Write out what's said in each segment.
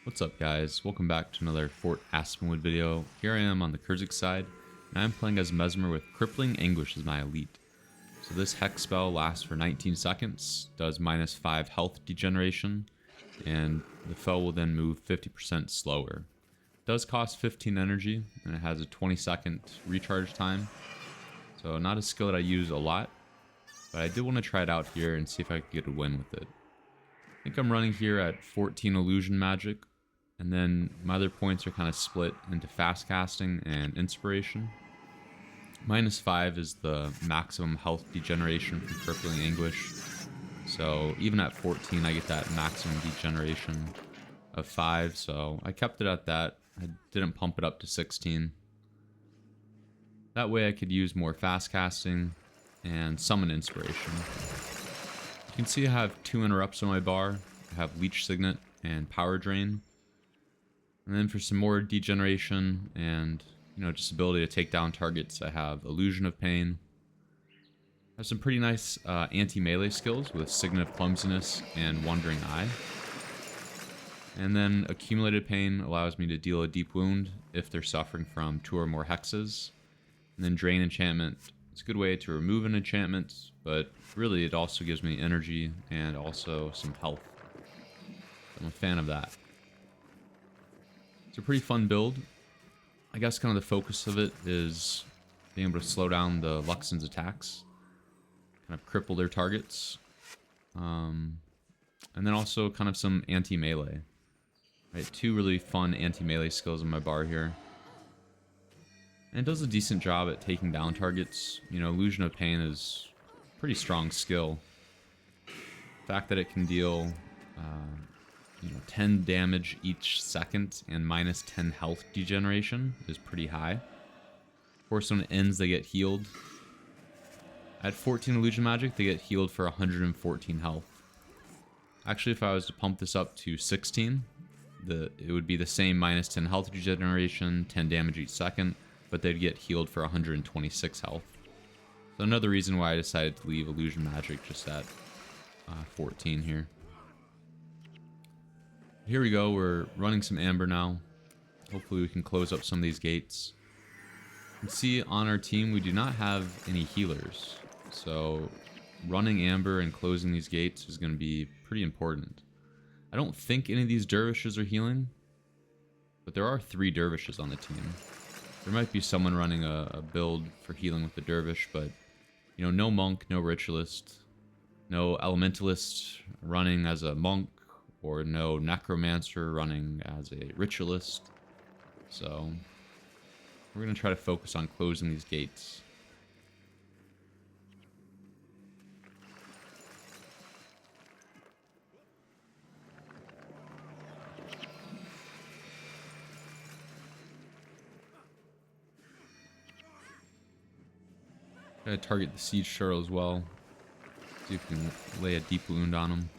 What's up guys, welcome back to another Fort Aspenwood video. Here I am on the Kurzik side, and I'm playing as Mesmer with Crippling Anguish as my elite. So this hex spell lasts for 19 seconds, does -5 health degeneration, and the foe will then move 50% slower. It does cost 15 energy, and it has a 20-second recharge time. So not a skill that I use a lot, but I did want to try it out here and see if I could get a win with it. I think I'm running here at 14 illusion magic, and then my other points are kind of split into fast casting and inspiration. -5 is the maximum health degeneration from Crippling Anguish, so even at 14 I get that maximum degeneration of 5, so I kept it at that. I didn't pump it up to 16. That way I could use more fast casting and summon inspiration. You can see I have 2 interrupts on my bar. I have Leech Signet and Power Drain. And then for some more degeneration and, just ability to take down targets, I have Illusion of Pain. I have some pretty nice anti-melee skills with Signet of Clumsiness and Wandering Eye. And then Accumulated Pain allows me to deal a deep wound if they're suffering from 2 or more hexes. And then Drain Enchantment. It's a good way to remove an enchantment, but really it also gives me energy and also some health. I'm a fan of that. It's a pretty fun build. I guess kind of the focus of it is being able to slow down the Luxons' attacks, kind of cripple their targets, and then also kind of some anti-melee. Right, 2 really fun anti-melee skills in my bar here. And it does a decent job at taking down targets. Illusion of Pain is a pretty strong skill. The fact that it can deal 10 damage each second and -10 health degeneration is pretty high. Of course, when it ends, they get healed. At 14 illusion magic, they get healed for 114 health. Actually, if I was to pump this up to 16, it would be the same -10 health degeneration, 10 damage each second, but they'd get healed for 126 health. So another reason why I decided to leave illusion magic just at 14 here. Here we go, we're running some amber now. Hopefully we can close up some of these gates. You can see on our team we do not have any healers, so running amber and closing these gates is going to be pretty important. I don't think any of these dervishes are healing, but there are 3 dervishes on the team. There might be someone running a build for healing with the dervish, but no monk, no ritualist, no elementalist running as a monk, or no necromancer running as a ritualist. So we're going to try to focus on closing these gates. Gotta target the siege turtle as well. See if we can lay a deep wound on him.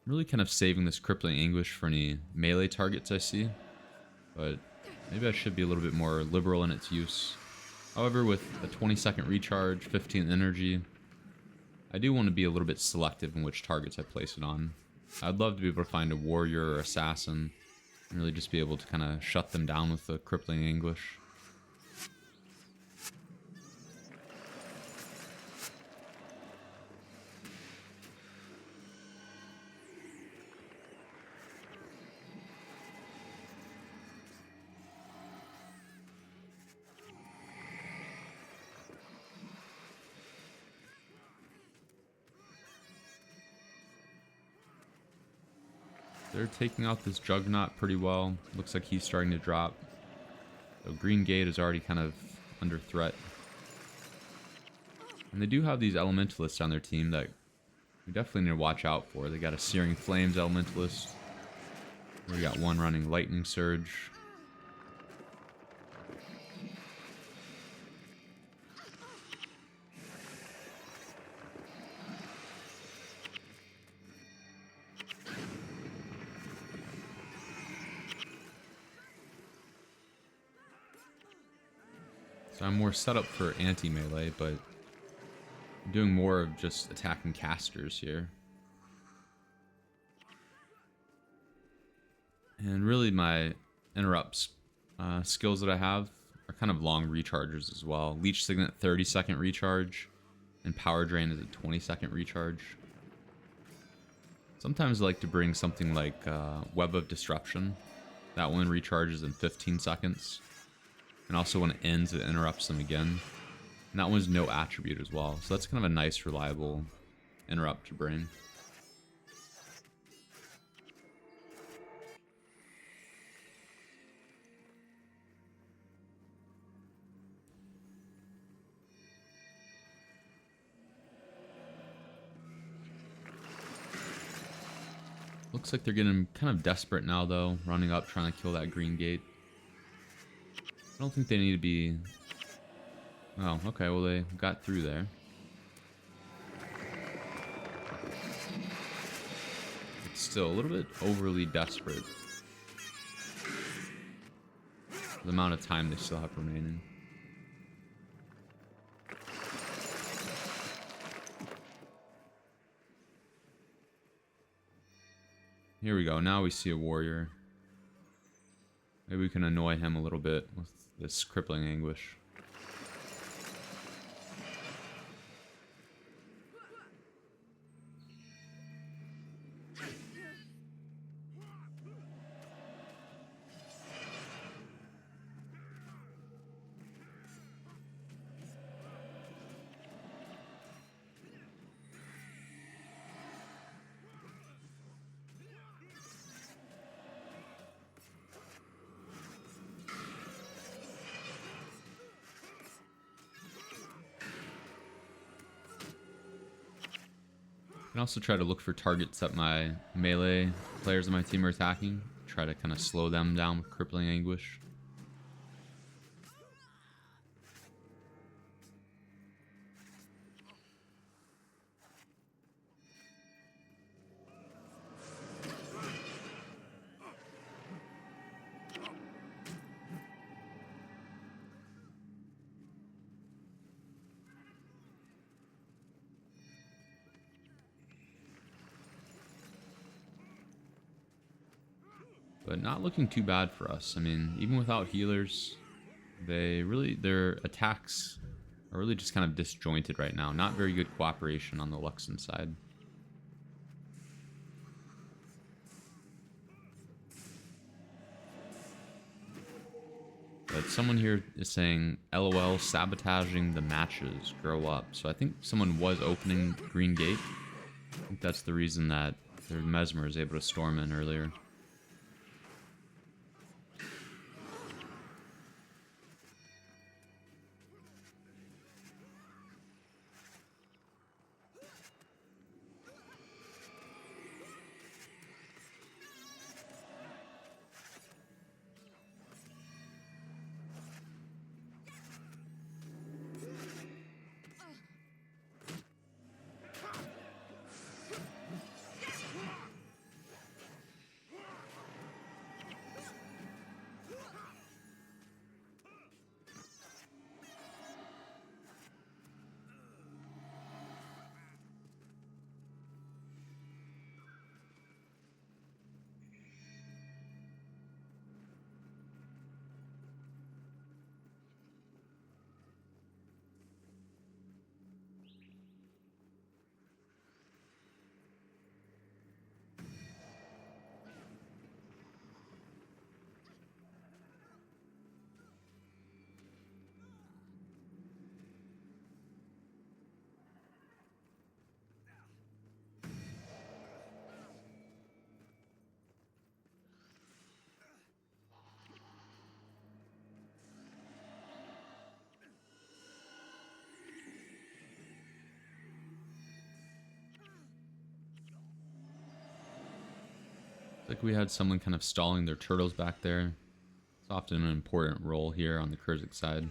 I'm really kind of saving this Crippling Anguish for any melee targets I see, but maybe I should be a little bit more liberal in its use. However, with a 20-second recharge, 15 energy, I do want to be a little bit selective in which targets I place it on. I'd love to be able to find a warrior or assassin and really just be able to kind of shut them down with the Crippling Anguish. They're taking out this Juggernaut pretty well. Looks like he's starting to drop. So Green Gate is already kind of under threat. And they do have these Elementalists on their team that we definitely need to watch out for. They got a Searing Flames Elementalist. We got one running Lightning Surge. So I'm more set up for anti-melee, but I'm doing more of just attacking casters here. And really my interrupts skills that I have are kind of long recharges as well. Leech Signet 30-second recharge, and Power Drain is a 20-second recharge. Sometimes I like to bring something like Web of Disruption. That one recharges in 15 seconds. And also when it ends, it interrupts them again. And that one's no attribute as well. So that's kind of a nice, reliable interrupt to bring. Looks like they're getting kind of desperate now, though. Running up, trying to kill that green gate. I don't think they need to be... Oh, okay, well they got through there. It's still a little bit overly desperate. The amount of time they still have remaining. Here we go, now we see a warrior. Maybe we can annoy him a little bit with this Crippling Anguish. I can also try to look for targets that my melee players on my team are attacking. Try to kind of slow them down with Crippling Anguish. But not looking too bad for us. I mean, even without healers, their attacks are really just kind of disjointed right now. Not very good cooperation on the Luxon side. But someone here is saying, LOL, sabotaging the matches, grow up. So I think someone was opening Green Gate. I think that's the reason that their Mesmer is able to storm in earlier. Like we had someone kind of stalling their turtles back there. It's often an important role here on the Kurzik side.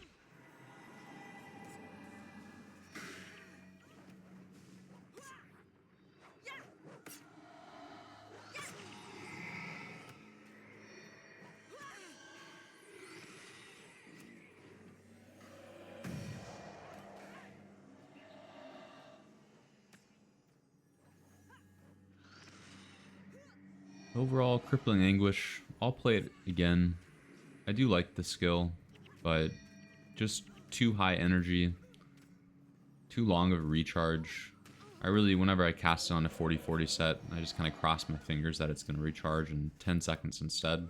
Overall, Crippling Anguish, I'll play it again. I do like the skill, but just too high energy, too long of a recharge. I really, whenever I cast it on a 40-40 set, I just kind of cross my fingers that it's going to recharge in 10 seconds instead.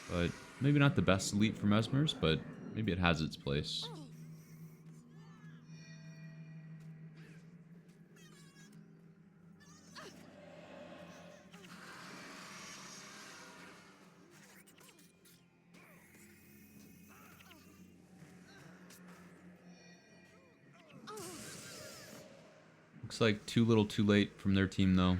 But maybe not the best elite for Mesmers, but maybe it has its place. Looks like too little too late from their team though.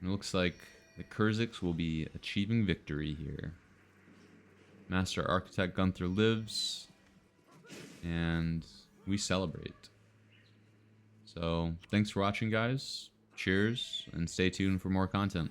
It looks like the Kurziks will be achieving victory here. Master Architect Gunther lives, and we celebrate. So, thanks for watching, guys. Cheers, and stay tuned for more content.